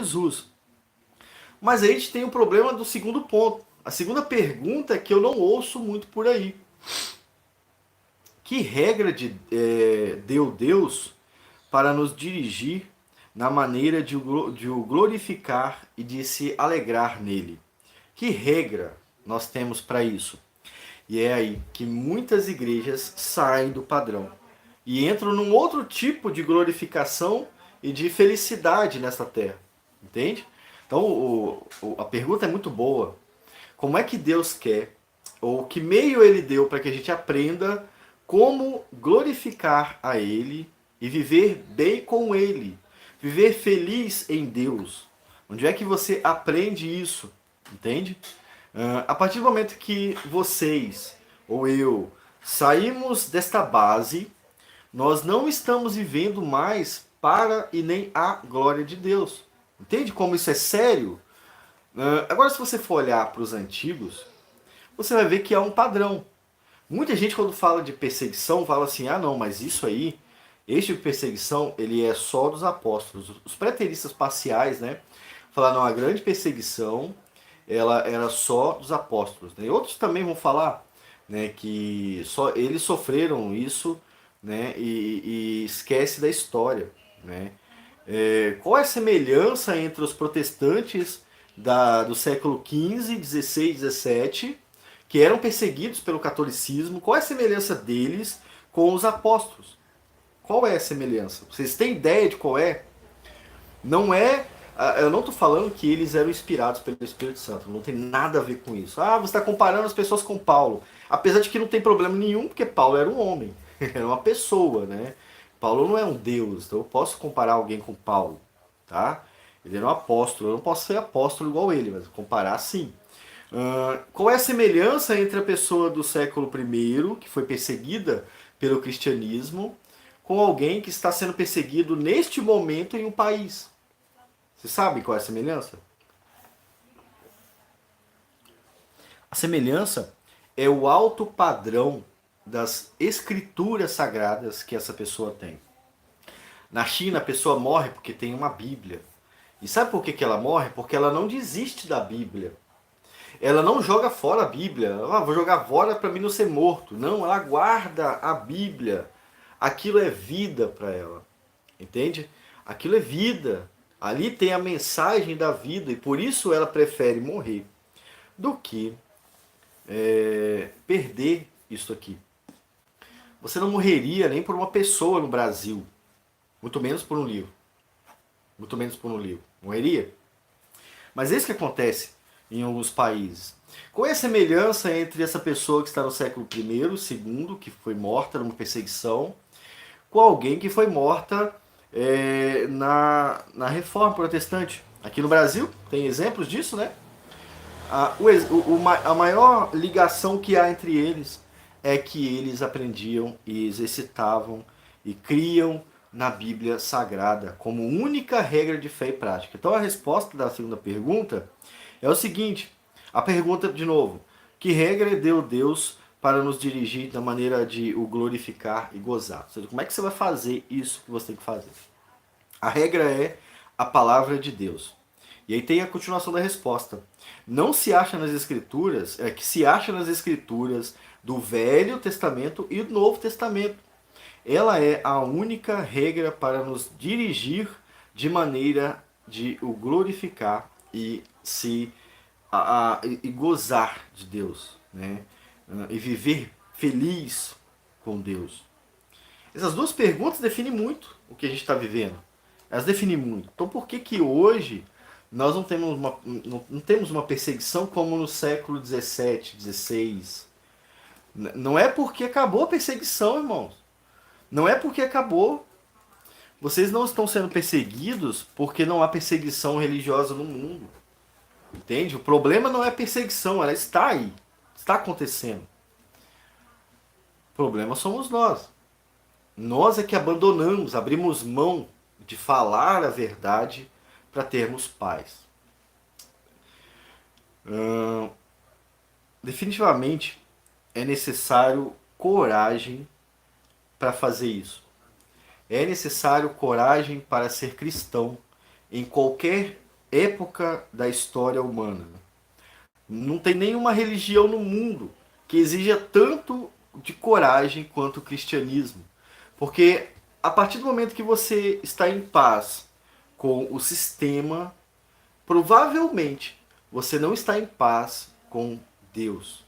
Jesus. Mas aí a gente tem o problema do segundo ponto. A segunda pergunta é que eu não ouço muito por aí. Que regra deu Deus para nos dirigir na maneira de o glorificar e de se alegrar nele? Que regra nós temos para isso? E é aí que muitas igrejas saem do padrão e entram num outro tipo de glorificação e de felicidade nessa terra. Entende? Então a pergunta é muito boa. Como é que Deus quer, ou que meio Ele deu para que a gente aprenda como glorificar a Ele e viver bem com Ele, viver feliz em Deus? Onde é que você aprende isso? Entende? A partir do momento que vocês ou eu saímos desta base, nós não estamos vivendo mais para e nem a glória de Deus. Entende como isso é sério? Agora, se você for olhar para os antigos, você vai ver que há um padrão. Muita gente, quando fala de perseguição, fala assim: ah, não, mas isso aí, este tipo de perseguição, ele é só dos apóstolos. Os preteristas parciais, né? Falaram, não, a grande perseguição, ela era só dos apóstolos. Né? E outros também vão falar, né, que só eles sofreram isso, né, e esquece da história, né? Qual é a semelhança entre os protestantes do século XV, XVI, XVII, que eram perseguidos pelo catolicismo? Qual é a semelhança deles com os apóstolos? Qual é a semelhança? Vocês têm ideia de qual é? Não é. Eu não estou falando que eles eram inspirados pelo Espírito Santo. Não tem nada a ver com isso. Ah, você está comparando as pessoas com Paulo. Apesar de que não tem problema nenhum, porque Paulo era um homem. Era uma pessoa, né? Paulo não é um Deus. Então eu posso comparar alguém com Paulo, tá? Ele era um apóstolo. Eu não posso ser apóstolo igual ele, mas comparar sim. Qual é a semelhança entre a pessoa do século I, que foi perseguida pelo cristianismo, com alguém que está sendo perseguido neste momento em um país? Você sabe qual é a semelhança? A semelhança é o alto padrão das escrituras sagradas que essa pessoa tem. Na China, a pessoa morre porque tem uma Bíblia. E sabe por que ela morre? Porque ela não desiste da Bíblia. Ela não joga fora a Bíblia. Ah, vou jogar fora para mim não ser morto. Não, ela guarda a Bíblia. Aquilo é vida para ela. Entende? Aquilo é vida. Ali tem a mensagem da vida e por isso ela prefere morrer do que perder isso aqui. Você não morreria nem por uma pessoa no Brasil, muito menos por um livro. Muito menos por um livro. Morreria? Mas é isso que acontece em alguns países. Qual é a semelhança entre essa pessoa que está no século I, segundo, que foi morta numa perseguição, com alguém que foi morta na Reforma Protestante? Aqui no Brasil tem exemplos disso, né? A maior ligação que há entre eles é que eles aprendiam e exercitavam e criam na Bíblia Sagrada como única regra de fé e prática. Então a resposta da segunda pergunta é o seguinte, a pergunta de novo, que regra deu Deus para nos dirigir da maneira de o glorificar e gozar? Ou seja, como é que você vai fazer isso que você tem que fazer? A regra é a palavra de Deus. E aí tem a continuação da resposta. Não se acha nas escrituras, que se acha nas escrituras do Velho Testamento e do Novo Testamento. Ela é a única regra para nos dirigir de maneira de o glorificar e e gozar de Deus, né? E viver feliz com Deus. Essas duas perguntas definem muito o que a gente está vivendo. Elas definem muito. Então por que hoje nós não temos uma perseguição como no século XVII, XVI? Não é porque acabou a perseguição, irmãos. Não é porque acabou. Vocês não estão sendo perseguidos porque não há perseguição religiosa no mundo. Entende? O problema não é a perseguição, ela está aí. Está acontecendo. O problema somos nós. Nós é que abandonamos, abrimos mão de falar a verdade para termos paz. Definitivamente é necessário coragem para fazer isso. É necessário coragem para ser cristão em qualquer época da história humana. Não tem nenhuma religião no mundo que exija tanto de coragem quanto o cristianismo. Porque a partir do momento que você está em paz com o sistema, provavelmente você não está em paz com Deus.